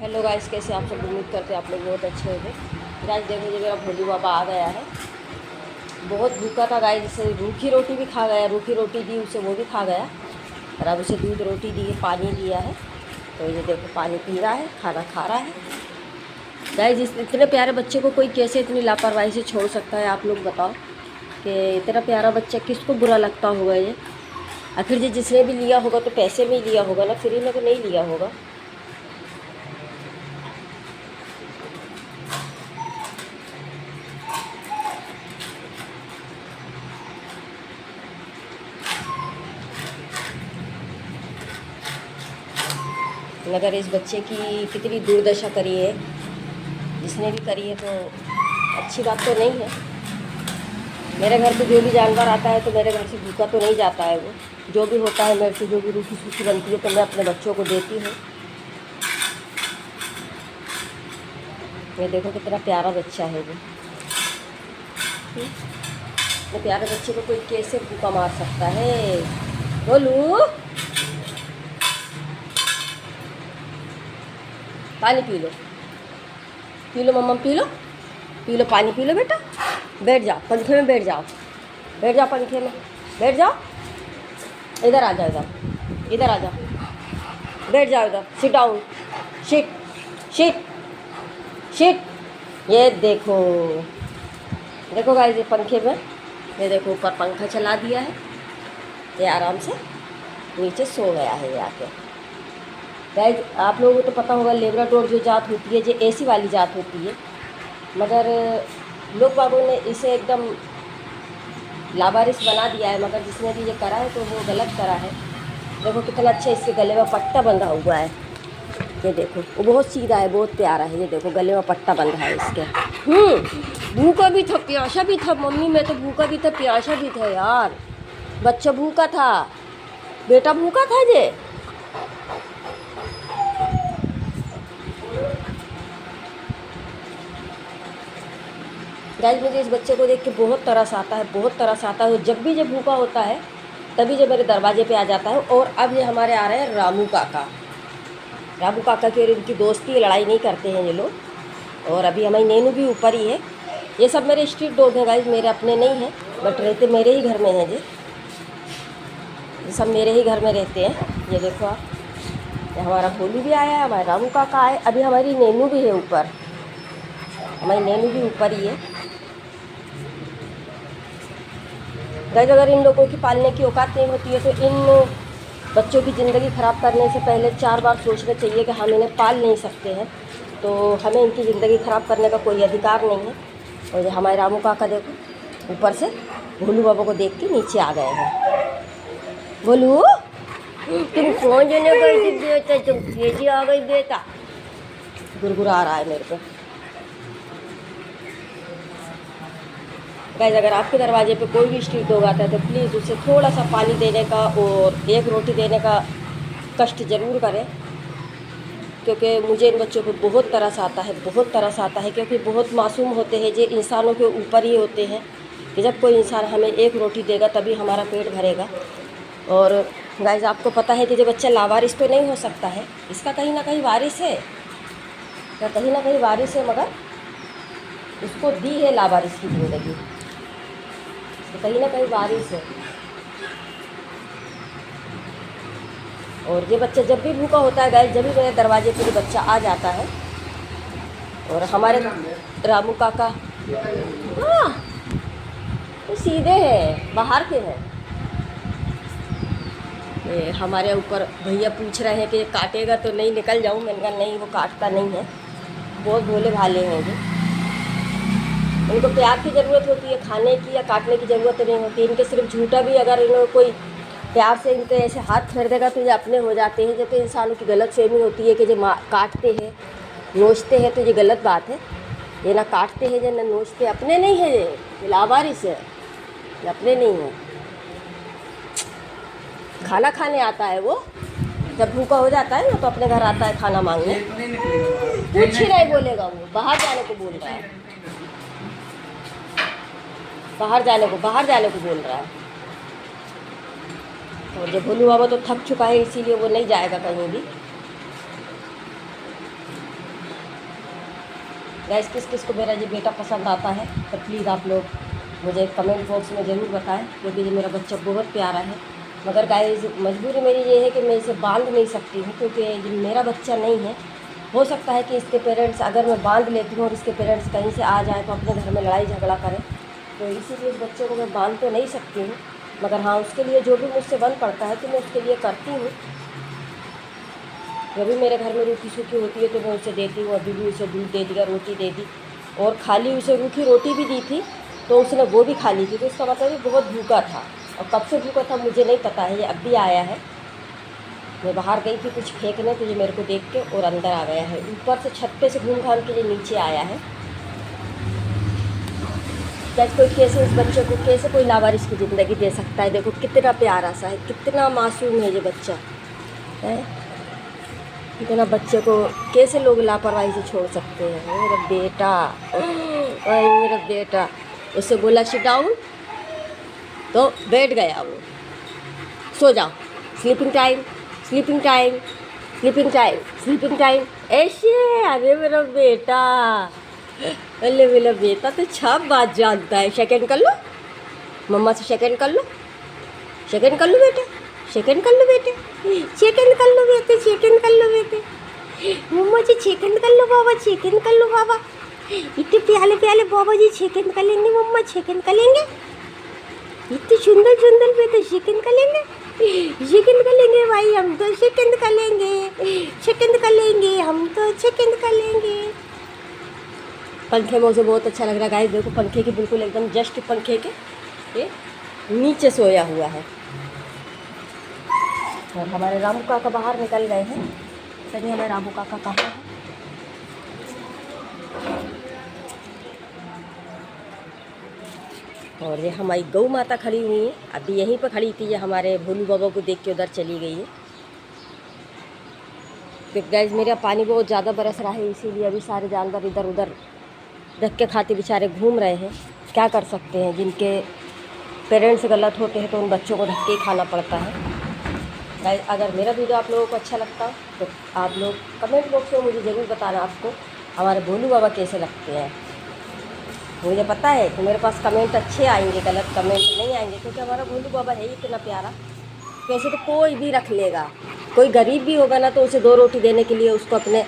Hello guys, कैसे आप सब? उम्मीद करते हैं आप लोग बहुत अच्छे होंगे। गाइस देखो, ये मेरा भोलू बाबा आ गया है। बहुत भूखा था गाइस, जैसे रूखी रोटी भी खा गया, रूखी रोटी दी उसे वो भी खा गया। और अब उसे दूध रोटी दी, पानी दिया है, तो ये देखो पानी पी रहा है, खाना खा रहा है। गाइस इतने प्यारे बच्चे को कोई कैसे इतनी लापरवाही से छोड़ सकता है? आप लोग बताओ कि इतना प्यारा बच्चा किसको बुरा लगता होगा ये? आखिर ये जिसने भी लिया होगा तो पैसे में ही लिया होगा ना, फ्री में तो नहीं लिया होगा। मगर इस बच्चे की कितनी दुर्दशा करी है, जिसने भी करी है, तो अच्छी बात तो नहीं है। मेरे घर पे जो भी जानवर आता है तो मेरे घर से भूखा तो नहीं जाता है। वो जो भी होता है, मेरे से जो भी रूखी सूखी बनती है तो मैं अपने बच्चों को देती हूँ। ये देखो कितना प्यारा बच्चा है वो। इतने प्यारे बच्चे को कोई कैसे भूखा मार सकता है? बोलू, पानी पी लो, पी लो मम्मा, पी लो, पी लो, पानी पी लो बेटा। बैठ जाओ पंखे में, बैठ जाओ, बैठ जाओ पंखे में, बैठ जाओ। इधर आ जाओ, इधर इधर आ जाओ, बैठ जाओ इधर, sit down, shit shit shit. ये देखो, देखो गाइस, ये पंखे में, ये देखो ऊपर पंखा चला दिया है, ये आराम से नीचे सो गया है ये आके। गाइस आप लोगों को तो पता होगा, लेब्राडोर जो जात होती है, जो एसी वाली जात होती है, मगर लोग बागों ने इसे एकदम लावारिस बना दिया है। मगर जिसने भी ये करा है तो वो गलत करा है। देखो कितना अच्छा इसके गले में पट्टा बंधा हुआ है। ये देखो वो बहुत सीधा है, बहुत प्यारा है। ये देखो गले में पट्टा बंधा है इसके। भूखा भी था, प्यासा भी था मम्मी, मैं तो भूखा भी था, प्यासा भी था यार। बच्चा भूखा था, बेटा भूखा था जे। गाइस मुझे इस बच्चे को देख के बहुत तरस आता है, बहुत तरस आता है। जब भी ये भूखा होता है तभी ये मेरे दरवाजे पे आ जाता है। और अब ये हमारे आ रहे हैं रामू काका। रामू काका की और इनकी दोस्ती, लड़ाई नहीं करते हैं ये लोग। और अभी हमारी नैनू भी ऊपर ही है। ये सब मेरे स्ट्रीट डॉग हैं गाइस, मेरे अपने नहीं हैं, बट रहते मेरे ही घर में हैं। ये सब मेरे ही घर में रहते हैं। ये देखो आप, ये हमारा भोलू भी आया है, हमारा रामू काका आए, अभी हमारी नैनू भी है ऊपर, हमारी नैनू भी ऊपर ही है। गाइस अगर इन लोगों की पालने की औकात नहीं होती है तो इन बच्चों की ज़िंदगी ख़राब करने से पहले 4 बार सोचना चाहिए कि हम इन्हें पाल नहीं सकते हैं, तो हमें इनकी ज़िंदगी ख़राब करने का कोई अधिकार नहीं है। और ये हमारे रामू काका देखो ऊपर से भोलू बाबा को देख के नीचे आ गए हैं। भोलू, तुम फोन देने गई थी बेटा, तुम तेजी आ गई बेटा। गुरगुरा रहा है मेरे को। गाइस अगर आपके दरवाजे पे कोई भी स्ट्रीट डॉग आता है तो प्लीज़ उसे थोड़ा सा पानी देने का और एक रोटी देने का कष्ट ज़रूर करें, क्योंकि मुझे इन बच्चों पे बहुत तरस आता है, बहुत तरस आता है। क्योंकि बहुत मासूम होते हैं, जो इंसानों के ऊपर ही होते हैं कि जब कोई इंसान हमें एक रोटी देगा तभी हमारा पेट भरेगा। और गाइस आपको पता है कि जो बच्चा लावारिस तो नहीं हो सकता है, इसका कहीं ना कहीं वारिस है, या कहीं ना कहीं वारिस है, मगर उसको दी है लावारिस की ज़िंदगी, तो कहीं ना कहीं वारिस है। और ये बच्चा जब भी भूखा होता है गाइस, जब भी मेरे दरवाजे पर ये बच्चा आ जाता है। और हमारे रामू काका, हाँ ये सीधे हैं, बाहर के हैं। ये हमारे ऊपर भैया पूछ रहे हैं कि ये काटेगा तो नहीं, निकल जाऊँ। मैंने कहा नहीं, वो काटता नहीं है, बहुत भोले भाले हैं ये। इनको प्यार की ज़रूरत होती है, खाने की या काटने की ज़रूरत नहीं होती। इनके सिर्फ झूठा भी अगर इन्होंने कोई प्यार से इनके ऐसे हाथ फेर देगा तो ये अपने हो जाते हैं। जबकि इंसानों की गलत फहमी होती है कि जो काटते हैं, नोचते हैं, तो ये गलत बात है। ये ना काटते हैं, ये ना नोचते, अपने नहीं है, ये लावारिस है, ये अपने नहीं है। खाना खाने आता है वो, जब भूखा हो जाता है ना तो अपने घर आता है खाना मांगने। कुछ ही नहीं बोलेगा वो, बाहर जाने को बोल रहा है, बाहर जाने को बोल रहा है। और जब भोलू बाबा तो थक चुका है, इसीलिए वो नहीं जाएगा कहीं भी। गाइस किस किस को मेरा ये बेटा पसंद आता है तो प्लीज़ आप लोग मुझे कमेंट बॉक्स में ज़रूर बताएं, क्योंकि ये मेरा बच्चा बहुत प्यारा है। मगर गाइस मजबूरी मेरी ये है कि मैं इसे बांध नहीं सकती हूँ, क्योंकि ये मेरा बच्चा नहीं है। हो सकता है कि इसके पेरेंट्स, अगर मैं बांध लेती हूँ और इसके पेरेंट्स कहीं से आ जाएँ तो अपने घर में लड़ाई झगड़ा करें, तो इसीलिए इस बच्चे को मैं बांध तो नहीं सकती हूँ। मगर हाँ, उसके लिए जो भी मुझसे बन पड़ता है तो मैं उसके लिए करती हूँ। जब भी मेरे घर में रूखी सूखी होती है तो मैं उसे देती हूँ। अभी भी उसे दूध दे दिया, रोटी दे दी, और खाली उसे रूखी रोटी भी दी थी तो उसने वो भी खा ली थी। तो इसका मतलब ये बहुत भूखा था, और कब से भूखा था मुझे नहीं पता है। ये अब भी आया है, मैं बाहर गई थी कुछ फेंकने तो ये मेरे को देख के और अंदर आ गया है। ऊपर से छत पे से घूम घाम के ये नीचे आया है। कैसे कोई, कैसे इस बच्चे को, कैसे कोई लावारिस की ज़िंदगी दे सकता है। देखो कितना प्यारा सा है, कितना मासूम है ये बच्चा है। इतना बच्चे को कैसे लोग लापरवाही से छोड़ सकते हैं। मेरा बेटा, ओए मेरा बेटा, उससे बोला सिट डाउन तो बैठ गया वो। सो जाओ, sleeping time, sleeping time, sleeping time, sleeping time, ऐसे। अरे मेरा बेटा, अरे मेरा बेटा तो सब बात जानता है। सेकंड कर लो, मम्मा से सेकंड कर लो, सेकंड कर लो बेटे, सेकंड कर लो बेटे, सेकंड कर लो बेटे, सेकंड कर लो बेटे, मम्मा जी सेकंड कर लो बाबा, सेकंड कर लो बाबा। इतने प्याले प्याले बाबा जी सेकंड कर लेंगे, मम्मा सेकंड कर लेंगे। इतने सुंदर सुंदर बेटे सेकंड कर लेंगे, सेकंड कर लेंगे भाई, हम तो सेकंड कर लेंगे, सेकंड कर लेंगे, हम तो सेकंड कर लेंगे। पंखे में उसे बहुत अच्छा लग रहा है गाइस। देखो पंखे की बिल्कुल एकदम जस्ट पंखे के ये नीचे सोया हुआ है। और हमारे रामू काका बाहर निकल गए हैं। चलिए हमारे रामू काका कहाँ है। और ये हमारी गौ माता खड़ी हुई है, अभी यहीं पर खड़ी थी। ये हमारे भोलू बाबा को देख के उधर चली गई है। क्योंकि गाइस मेरा पानी बहुत ज़्यादा बरस रहा है, इसीलिए अभी सारे जानवर इधर उधर धक्के खाते बेचारे घूम रहे हैं। क्या कर सकते हैं, जिनके पेरेंट्स गलत होते हैं तो उन बच्चों को धक्के खाना पड़ता है। गाइस अगर मेरा वीडियो आप लोगों को अच्छा लगता तो आप लोग कमेंट बॉक्स में मुझे ज़रूर बताना आपको हमारे भोलू बाबा कैसे लगते हैं। मुझे पता है कि मेरे पास कमेंट अच्छे आएंगे, गलत कमेंट नहीं आएंगे, क्योंकि हमारा भोलू बाबा है ही इतना प्यारा। कैसे तो कोई भी रख लेगा, कोई गरीब भी होगा ना तो उसे 2 रोटी देने के लिए उसको अपने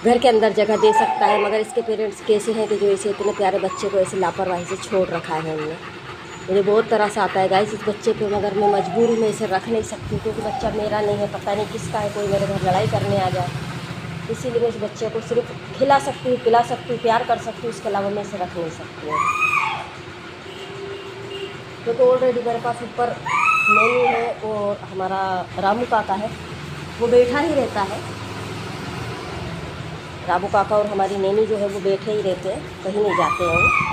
घर के अंदर जगह दे सकता है। मगर इसके पेरेंट्स कैसे हैं कि जो इसे इतने प्यारे बच्चे को ऐसे लापरवाही से छोड़ रखा है उनने। मुझे बहुत तरस आता है गाइस इस बच्चे पे, मगर मैं मजबूरी में इसे रख नहीं सकती, क्योंकि बच्चा मेरा नहीं है, पता नहीं किसका है, कोई मेरे घर लड़ाई करने आ जाए। इसीलिए मैं इस बच्चे को सिर्फ खिला सकती हूँ, पिला सकती हूँ, प्यार कर सकती हूँ, इसके अलावा मैं इसे रख नहीं सकती हूँ। क्योंकि ऑलरेडी मेरे पास ऊपर नैनी है और हमारा रामू काका है, वो बैठा ही रहता है। रामू काका और हमारी नैनी जो है वो बैठे ही रहते हैं, कहीं नहीं जाते हैं वो।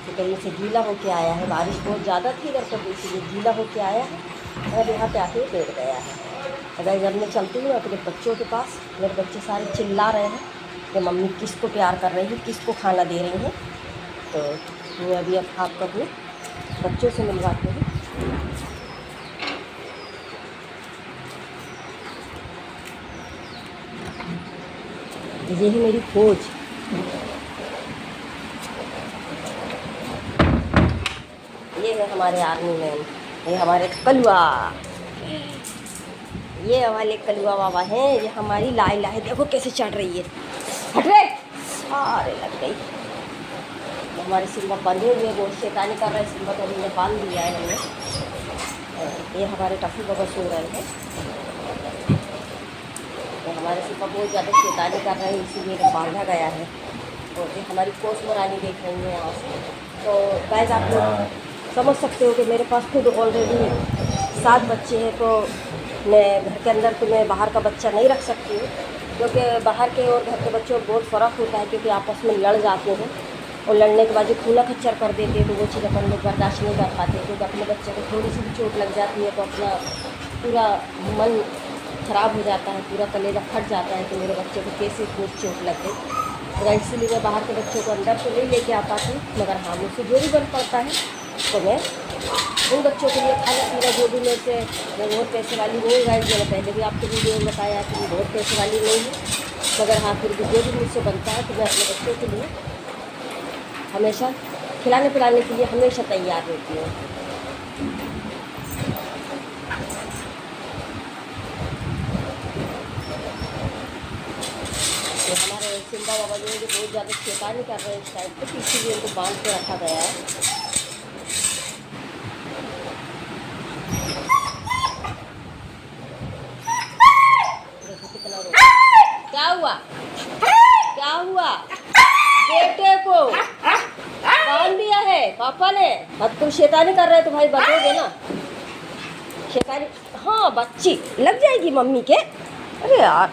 तो कहीं से गीला होके आया है, बारिश बहुत ज़्यादा थी इधर पर, इसीलिए गीला होके आया है और यहाँ पे आके बैठ गया है। अगर जब मैं चलती हूँ अपने बच्चों के पास, मेरे बच्चे सारे चिल्ला रहे हैं कि मम्मी किसको प्यार कर रही है, किसको खाना दे रही हैं। तो मैं अभी अब आपको अपने बच्चों से मिलवाती हूँ। ये है मेरी फौज। ये है हमारे आर्मी मैन, ये हमारे कलुआ, ये हमारे कलुआ बाबा हैं। ये हमारी लाइला है, देखो कैसे चढ़ रही है। हट रे, अरे लग गई। हमारे सिम्बा बंधे हुए बहुत शैतानी कर रहे हैं। सिम्बा तो हमने बांध दिया है हमने। ये हमारे टफू बाबा सो रहे हैं। तो हमारे सिम्बा बहुत ज़्यादा शैतानी कर रहे हैं, इसीलिए इन्हें बांधा गया है। और ये हमारी कोस मोरानी देख रही है यहाँ से। तो गाइस आप लोग समझ सकते हो कि मेरे पास खुद ऑलरेडी 7 बच्चे हैं, तो मैं घर के अंदर तो मैं बाहर का बच्चा नहीं रख सकती हूँ, क्योंकि बाहर के और घर के बच्चों में बहुत फ़र्क होता है। क्योंकि आपस में लड़ जाते हैं और लड़ने के बाद जो खूना खच्चर कर देते हैं तो वो चीज़ अपन लोग बर्दाश्त नहीं कर पाते। क्योंकि अपने बच्चे को थोड़ी सी भी चोट लग जाती है तो अपना पूरा मन ख़राब हो जाता है, पूरा कलेजा फट जाता है कि मेरे बच्चे को कैसे इतनी चोट लग गई। तो इसीलिए मैं बाहर के बच्चों को अंदर तो नहीं लेके आ पाती, मगर हाँ मुझसे जो भी बन पड़ता है तो मैं उन बच्चों के लिए खाना पीना जो भी मेरे से, मैं बहुत पैसे वाली नहीं हूँ गाइस, मैंने पहले भी आपको वीडियो में बताया कि मैं बहुत पैसे वाली नहीं हूँ, मगर हाँ फिर भी जो भी मुझसे बनता है तो मैं अपने बच्चों के लिए हमेशा खिलाने पिलाने के लिए हमेशा तैयार रहती हूँ। तो हमारे सिम्बा बाबा जो है जो बहुत ज़्यादा शैतानी कर रहे हैं इस टाइम पे, इसीलिए उनको बांध के रखा गया है। देखो कितना रो, क्या हुआ, क्या हुआ, बेटे को बांध दिया है पापा ने। अब तुम शैतानी कर रहे हो तो भाई बतोगे ना, शैतानी। हाँ बच्ची लग जाएगी मम्मी के, अरे यार।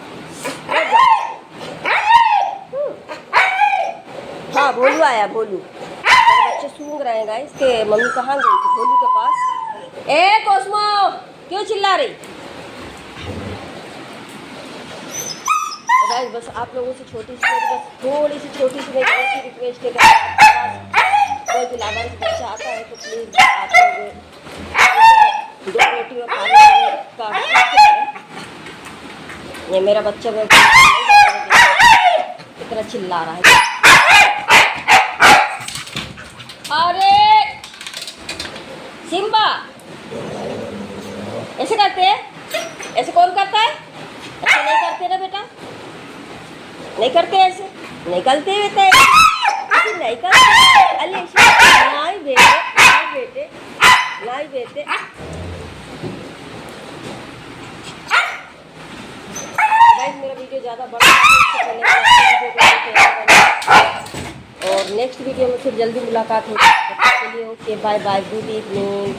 हाँ भोलू आया, भोलू। मेरे बच्चे सूंघ रहे हैं गाइस कि मम्मी कहाँ गई थी, भोलू के पास। ए कोस्मो क्यों चिल्ला रही। तो गाइस बस आप लोगों से छोटी सी मेरी, बस थोड़ी सी छोटी सी मेरी रिक्वेस्ट है कि आपके पास कोई भी लाभार्थी बच्चा आता है तो प्लीज़ आप लोग 2 रोटी और पानी का करें। ये मेरा बच्चा कितना चिल्ला रहा है। अरे सिम्बा ऐसे करते हैं, ऐसे कौन करता है, ऐसे नहीं करते ना बेटा, नहीं करते ऐसे, नहीं करते बेटा, ऐसे नहीं करते। अरे नहीं बेटे, नहीं बेटे, नहीं बेटे। गाइस मेरा वीडियो ज़्यादा बड़ा है, और नेक्स्ट वीडियो में फिर जल्दी मुलाकात होगी। तब तक के लिए okay bye bye, good evening.